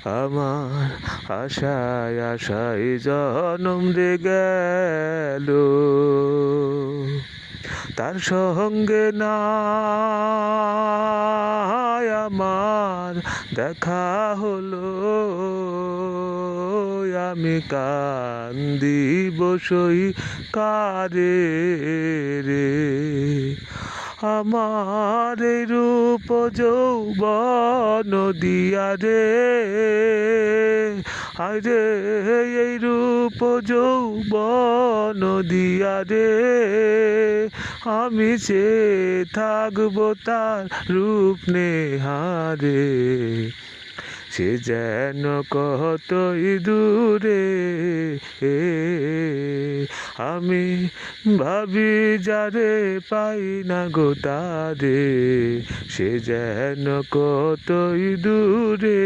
আমার আশায় আশায় জনম যে গেল, তার সঙ্গে না আমার দেখা হলো। আমি কান্দিব সই কারে রে, আমার এই রূপ যৌবন দিয়া রে, আরে এই রূপ যৌবন দিয়া রে, আমি যে থাকবো তার রূপ নেহারে। সে যেন কতই দূরে, আমি ভাবি যারে পাই না গো তারে, সে যেন কতই দূরে।